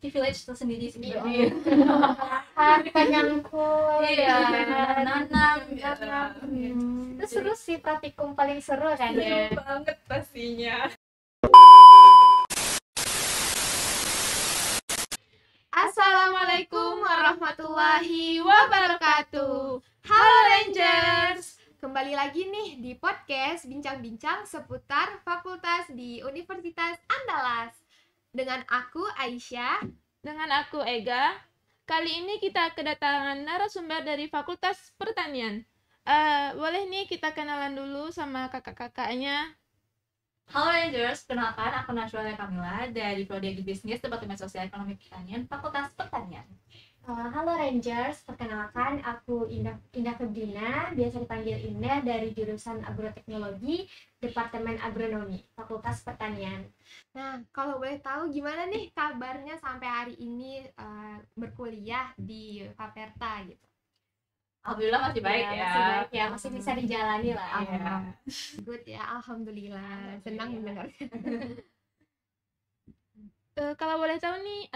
privilege tersendiri sih. Harta nyangkul, nanam. Itu seru sih, praktikum paling seru kan ya. Seru banget pastinya. Assalamualaikum warahmatullahi wabarakatuh. Halo Rangers, kembali lagi nih di podcast bincang-bincang seputar fakultas di Universitas Andalas. Dengan aku Aisyah, dengan aku Ega. Kali ini kita kedatangan narasumber dari Fakultas Pertanian. Boleh nih kita kenalan dulu sama kakak-kakaknya. Halo Rangers, kenalkan aku Najwa Kamila dari Prodi Bisnis Departemen Sosial Ekonomi Pertanian, Fakultas Pertanian. Halo Rangers, perkenalkan aku Indah Febrina, biasa dipanggil Indah, dari jurusan Agroteknologi, Departemen Agronomi, Fakultas Pertanian. Nah, kalau boleh tahu gimana nih kabarnya sampai hari ini berkuliah di Faperta gitu? Alhamdulillah masih baik ya. Masih baik ya, masih bisa dijalani lah. Good ya, alhamdulillah. Senang mendengarnya. Kalau boleh tahu nih,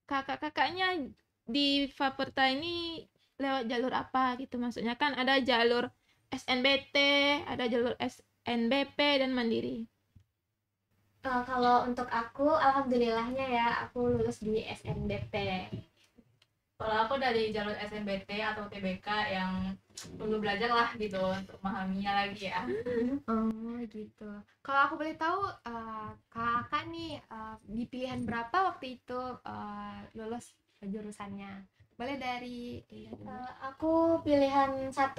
kakak-kakaknya di Faperta ini lewat jalur apa gitu? Maksudnya kan ada jalur SNBT, ada jalur SNBP dan Mandiri. Kalau untuk aku, alhamdulillahnya ya, aku lulus di SNBP. Kalau aku dari jalur SNBT atau TBK yang perlu belajar lah gitu untuk memahaminya lagi ya. Oh gitu. Kalau aku boleh tahu, kakak nih di pilihan berapa waktu itu lulus jurusannya? Boleh dari aku pilihan 1.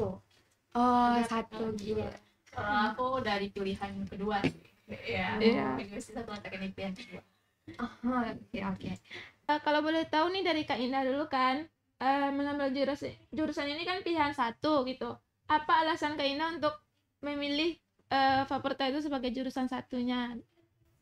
Oh, 1 gitu. Kalau aku dari pilihan kedua sih. Iya. Universitas Teknik pilihan kedua. Oh, oke. Kalau boleh tahu nih dari Kak Indah dulu kan, mengambil jurusan ini kan pilihan 1 gitu. Apa alasan Kak Indah untuk memilih Faperta itu sebagai jurusan satunya?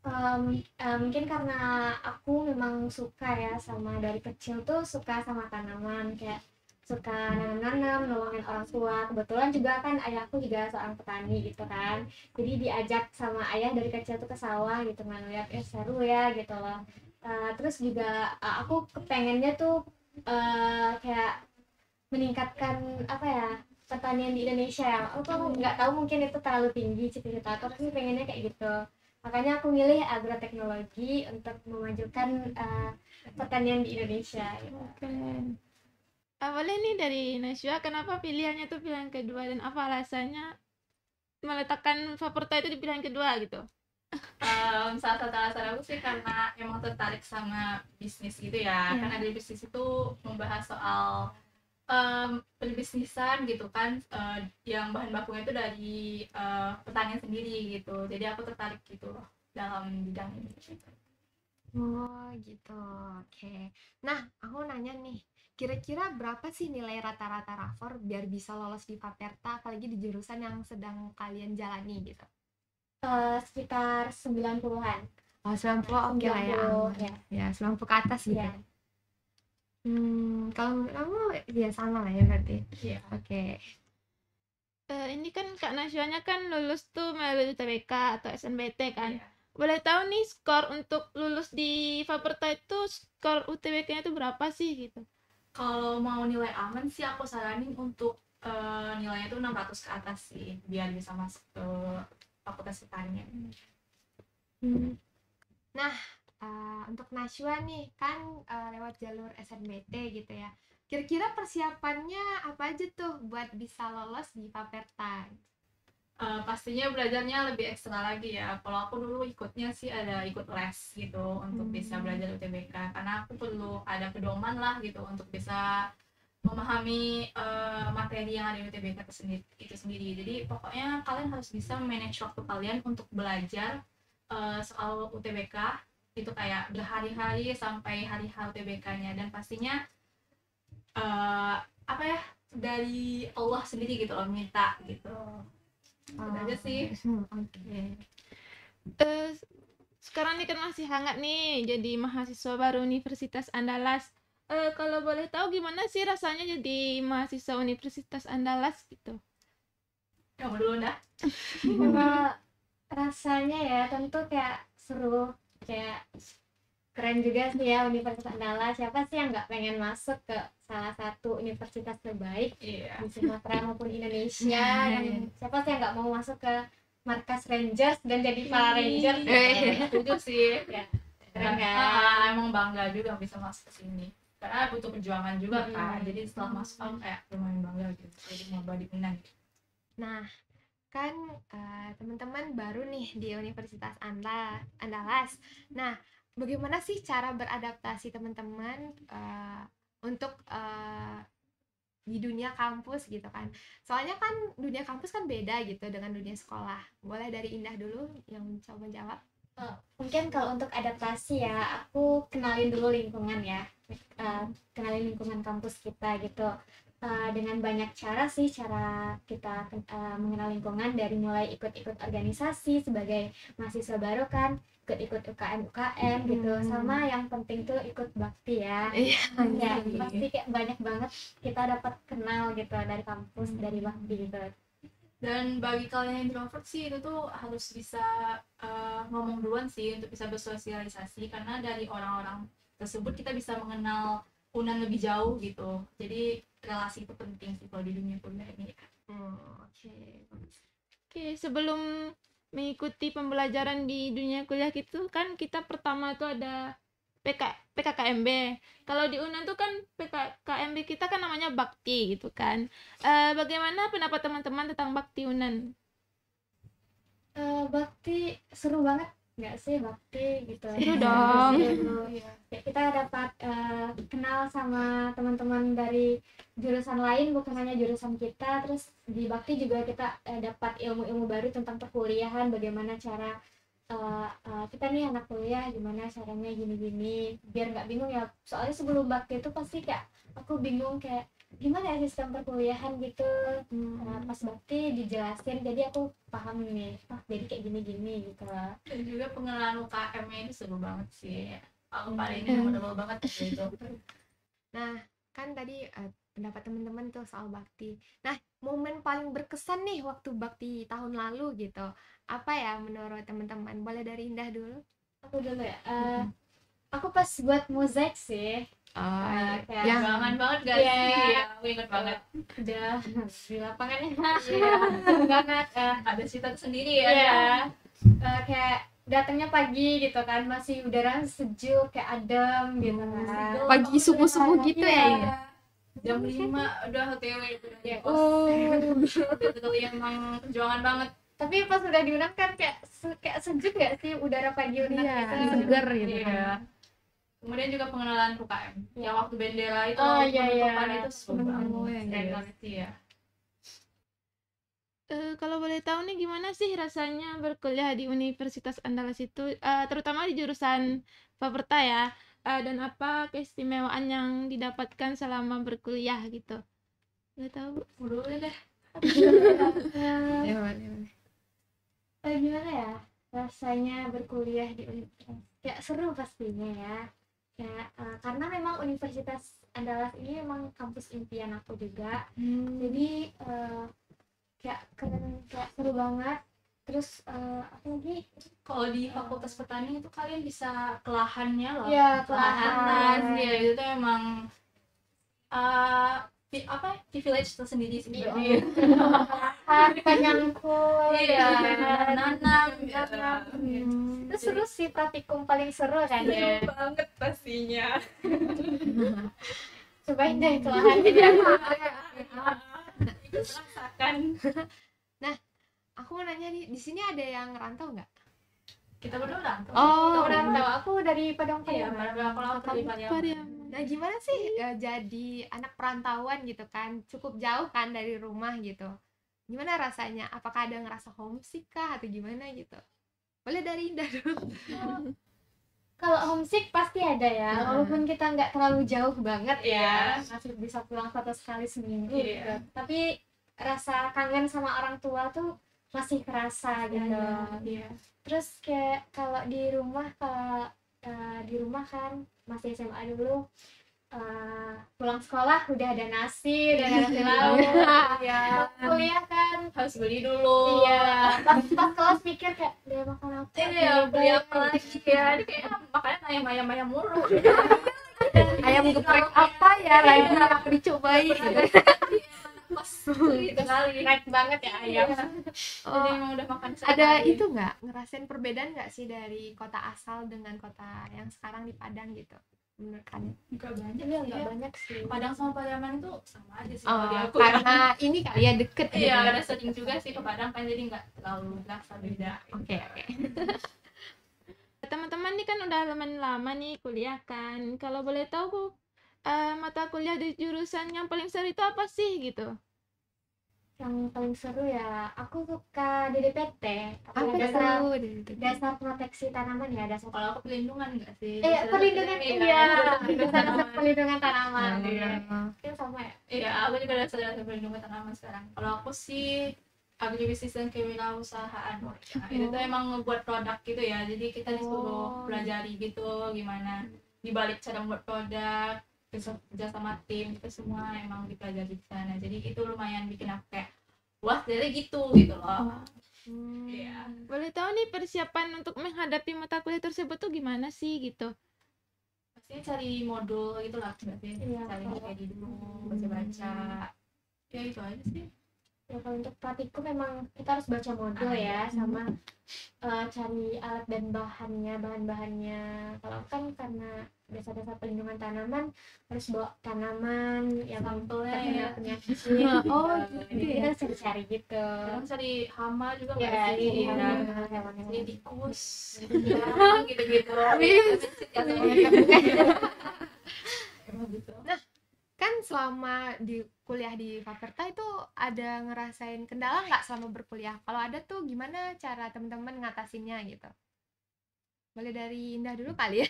Mungkin karena aku memang suka ya, sama dari kecil tuh suka sama tanaman, kayak suka nanam-nanam, nolongin orang tua. Kebetulan juga kan ayahku juga seorang petani gitu kan, jadi diajak sama ayah dari kecil tuh ke sawah gitu, ngeliat seru ya gitu loh. Terus juga aku kepengennya tuh kayak meningkatkan apa ya, pertanian di Indonesia ya. Aku tuh nggak tahu, mungkin itu terlalu tinggi cita-cita aku, tapi pengennya kayak gitu. Makanya aku milih agroteknologi untuk memajukan pertanian di Indonesia gitu. Oke. Boleh nih dari Najwa, kenapa pilihannya tuh pilihan kedua dan apa alasannya meletakkan Faperta itu di pilihan kedua gitu? Salah satu alasan aku sih karena emang tertarik sama bisnis gitu ya. Karena dari bisnis itu membahas soal perbisnisan gitu kan, yang bahan bakunya itu dari pertanian sendiri gitu. Jadi aku tertarik gitu loh dalam bidang ini gitu. Oh gitu, oke. Nah, aku nanya nih, kira-kira berapa sih nilai rata-rata rapor biar bisa lolos di Faperta, apalagi di jurusan yang sedang kalian jalani gitu? Sekitar 90-an. Oh, 90 oke lah ya, aman. Ya, 90 ke atas gitu. Ya. Kalau menurut kamu ya sama lah ya berarti. Iya. Oke. Ini kan Kak Najwanya kan lulus tuh melalui UTBK atau SNBT kan. Iya. Boleh tahu nih skor untuk lulus di Faperta itu, skor UTBK-nya itu berapa sih gitu? Kalau mau nilai aman sih aku saranin untuk nilainya itu 600 ke atas sih, biar bisa masuk ke Fakultas Pertanian. Nah, untuk Najwa nih kan lewat jalur SNBT gitu ya. Kira-kira persiapannya apa aja tuh buat bisa lolos di Faperta? Pastinya belajarnya lebih ekstra lagi ya. Kalau aku dulu ikutnya sih ada ikut les gitu untuk bisa belajar UTBK, karena aku perlu ada pedoman lah gitu untuk bisa memahami materi yang ada di UTBK itu sendiri. Jadi pokoknya kalian harus bisa manage waktu kalian untuk belajar soal UTBK itu kayak berhari-hari sampai hari UTBK-nya, dan pastinya apa ya, dari Allah sendiri gitu loh, minta gitu. Aja sih. Oke. Sekarang ini kan masih hangat nih jadi mahasiswa baru Universitas Andalas. Kalau boleh tahu gimana sih rasanya jadi mahasiswa Universitas Andalas gitu? Kamu dulu dah. Rasanya ya tentu kayak seru, kayak keren juga sih ya Universitas Andalas. Siapa sih yang nggak pengen masuk ke salah satu universitas terbaik Iya. di Sumatera maupun Indonesia? Yang siapa sih yang nggak mau masuk ke markas Rangers dan jadi para Ranger? Setuju sih. Ya, keren kan? Emang bangga juga bisa masuk ke sini karena butuh perjuangan juga kan. Jadi setelah masuk aku kayak lumayan bangga gitu jadi mau di Unan. Nah, kan teman-teman baru nih di Universitas Andalas. Nah, bagaimana sih cara beradaptasi teman-teman untuk di dunia kampus gitu kan? Soalnya kan dunia kampus kan beda gitu dengan dunia sekolah. Boleh dari Indah dulu yang coba jawab. Mungkin kalau untuk adaptasi ya, aku kenalin dulu lingkungan ya. Kenalin lingkungan kampus kita gitu. Dengan banyak cara sih, cara kita mengenal lingkungan, dari mulai ikut-ikut organisasi sebagai mahasiswa baru kan, ikut-ikut UKM gitu, sama yang penting tuh ikut bakti ya. Ya, pasti kayak banyak banget kita dapat kenal gitu dari kampus, dari bakti gitu. Dan bagi kalian yang introvert sih itu tuh harus bisa ngomong duluan sih untuk bisa bersosialisasi, karena dari orang-orang tersebut kita bisa mengenal Unan lebih jauh gitu. Jadi relasi itu penting sih kalau di dunia kuliah ini. Oke, sebelum mengikuti pembelajaran di dunia kuliah gitu kan kita pertama tuh ada PKKMB. Kalau di Unan tuh kan PKKMB kita kan namanya Bakti gitu kan. Bagaimana pendapat teman-teman tentang Bakti Unan? Bakti seru banget nggak sih bakti gitu? Seru dong. Seru. Ya, kita dapat kenal sama teman-teman dari jurusan lain, bukan hanya jurusan kita. Terus di bakti juga kita dapat ilmu-ilmu baru tentang perkuliahan, bagaimana cara kita nih anak kuliah gimana caranya gini-gini biar nggak bingung ya. Soalnya sebelum bakti itu pasti kayak aku bingung kayak gimana ya sistem perkuliahan gitu. Pas bakti dijelasin jadi aku paham nih, jadi kayak gini-gini gitu lah. Dan juga pengenalan UKM-nya itu seru banget sih. Aku paling memorable banget gitu. Nah, kan tadi pendapat teman-teman tuh soal bakti. Nah, momen paling berkesan nih waktu bakti tahun lalu gitu. Apa ya menurut teman-teman? Boleh dari Indah dulu? Aku dulu ya. Aku pas buat mozaik sih. Kayak Ya. banget gak Iya. sih? Aku inget banget. Udah di lapangannya Iya. banget. Ada cerita sendiri ya. Iya. Kayak datangnya pagi gitu kan, masih udara sejuk kayak adem gitu kan. Pagi subuh-subuh gitu ya? Jam 5 udah OTW itu. Ya, betul emang perjuangan banget. Tapi pas udah di Unan kan kayak sejuk gak sih udara pagi Unan gitu. Seger gitu kan. Iya. Kemudian juga pengenalan UKM. Yang waktu bendera itu Iya. penutupan itu seru banget. Keren Keren banget sih ya. Kalau boleh tahu nih gimana sih rasanya berkuliah di Universitas Andalas itu, terutama di jurusan Faperta ya, dan apa keistimewaan yang didapatkan selama berkuliah gitu? Boleh tahu? Dulu deh. Gimana ya rasanya berkuliah di Universitas? Kayak seru pastinya ya. Karena memang Universitas Andalas ini memang kampus impian aku juga. Jadi kayak keren, kayak seru banget. Terus apa lagi? Kalau di Fakultas Petani itu kalian bisa ke lahannya loh. Ya, Lahan ya itu tuh emang privilege tersendiri sih. Iya. Kita nyangkul. Iya, nanam. Itu seru sih, praktikum paling seru kan ya. Seru banget pastinya. Cobain deh ke lahannya. Itu rasakan. Aku mau nanya nih, di sini ada yang rantau nggak? Kita berdua rantau. Oh, Tahu aku dari Padang Iya, Pariaman. kalau aku di Pariaman. Nah, gimana sih jadi anak perantauan gitu kan? Cukup jauh kan dari rumah gitu. Gimana rasanya? Apakah ada ngerasa homesick kah atau gimana gitu? Boleh dari Indah dulu. Kalau homesick pasti ada ya, walaupun kita nggak terlalu jauh banget ya, Iya. masih bisa pulang 1 kali seminggu Iya. gitu. Tapi rasa kangen sama orang tua tuh masih kerasa gitu. Iya. Terus kayak kalau di rumah kan masih SMA dulu, pulang sekolah udah ada nasi, udah ada nasi lauk. Iya. Kuliah kan, Harus beli dulu. iya. Pas kelas mikir kayak dia makan apa? Iya, beli apa lagi ya? Ini kayak makannya ayam mulu. Ayam geprek apa ya lagi yang dicobain Pas gitu kali. Naik banget ya ayam. Jadi emang udah makan ada sekali. itu nggak ngerasain perbedaan nggak sih dari kota asal dengan kota yang sekarang di Padang gitu menurut kalian? Enggak banyak Iya sih nggak ya. banyak sih. Padang sama Pariaman itu sama aja sih Oh, kalau di aku. karena ini kali ya deket gitu. Iya, ada sering juga sih ke Padang kan, jadi nggak terlalu berasa beda. Oke. Teman-teman nih kan udah lumayan lama nih kuliah kan. Kalau boleh tahu mata kuliah di jurusan yang paling seru itu apa sih gitu? Yang paling seru ya, aku suka DDPT. Apa dasar seru dari itu? dasar proteksi tanaman ya, dasar Kalau aku perlindungan nggak sih? perlindungan dasar perlindungan tanaman. Iya. Mungkin sama ya. Iya, aku juga ada dasar perlindungan tanaman sekarang. Kalau aku sih agribisnis dan kewirausahaan. Nah, itu tuh emang ngebuat produk gitu ya. Jadi kita disuruh pelajari gitu gimana dibalik cara membuat produk, kerja sama tim, itu semua emang dipelajari di sana. Jadi itu lumayan bikin aku kayak wah, jadi gitu loh. Iya. Boleh tahu nih persiapan untuk menghadapi mata kuliah tersebut tuh gimana sih gitu? Pasti cari modul gitu lah, berarti Iya, cari kalau- kayak dulu, baca-baca. Ya itu aja sih. Ya kalau untuk praktikum memang kita harus baca modul ya, sama cari alat dan bahan-bahannya. Kalau aku kan karena dasar-dasar pelindungan tanaman harus bawa tanaman yang Sampelnya terkena ya. penyakit. Oh, Jadi kita harus cari gitu. Kadang cari hama juga Ya, nggak sih? iya, Iya. hewan-hewan. Ini tikus, ya, gitu-gitu. Emang gitu. Kan selama di kuliah di Faperta itu ada ngerasain kendala nggak selama berkuliah? Kalau ada tuh gimana cara teman-teman ngatasinnya gitu? Boleh dari Indah dulu kali ya?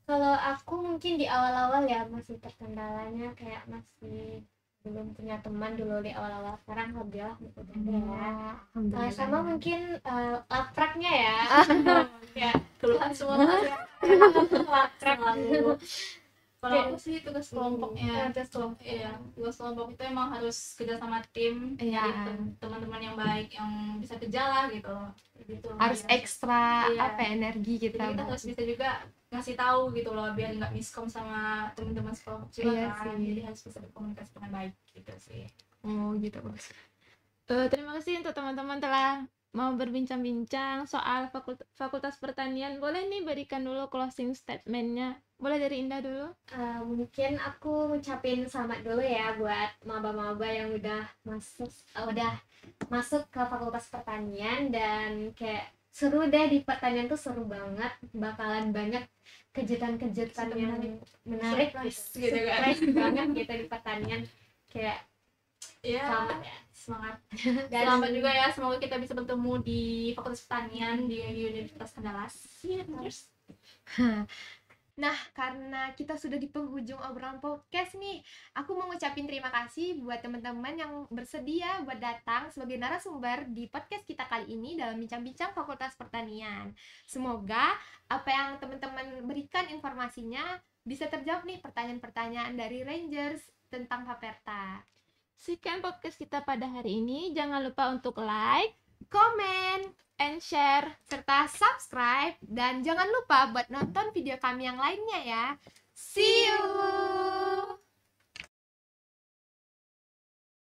Kalau aku mungkin di awal-awal ya masih terkendalanya kayak masih belum punya teman dulu di awal-awal. Sekarang alhamdulillah udah ada ya. Sama mungkin lapraknya ya. Ya, Keluhan semua ya. laprak Selalu. Kalau aku sih tugas kelompoknya. Tugas kelompok. Iya, tugas kelompok itu emang harus kerja sama tim, Iya. jadi teman-teman yang baik yang bisa kerja lah gitu. Gitu. Harus Iya. ekstra Iya. apa energi Jadi kita. kita harus bisa juga ngasih tahu gitu loh, biar nggak miskom sama teman-teman sekelompok juga Iya kan. sih. Jadi harus bisa berkomunikasi dengan baik gitu sih. Oh gitu bos. Terima kasih untuk teman-teman telah mau berbincang-bincang soal Fakultas Pertanian. Boleh nih berikan dulu closing statement-nya. Boleh dari Indah dulu? Mungkin aku ngucapin selamat dulu ya buat maba-maba yang udah masuk ke Fakultas Pertanian, dan kayak seru deh di pertanian tuh, seru banget, bakalan banyak kejutan-kejutan yang menarik, Surprise gitu kan. surprise banget gitu di pertanian. Kayak Iya, selamat ya. semangat. Dan Selamat juga ya, semoga kita bisa bertemu di Fakultas Pertanian di Universitas Andalas. Cheers. Nah, karena kita sudah di penghujung obrolan podcast nih, aku mau ngucapin terima kasih buat teman-teman yang bersedia buat datang sebagai narasumber di podcast kita kali ini dalam bincang-bincang Fakultas Pertanian. Semoga apa yang teman-teman berikan informasinya bisa terjawab nih pertanyaan-pertanyaan dari Rangers tentang Faperta. Sekian podcast kita pada hari ini. Jangan lupa untuk like, Komen, and share. serta subscribe, dan jangan lupa buat nonton video kami yang lainnya ya. See you!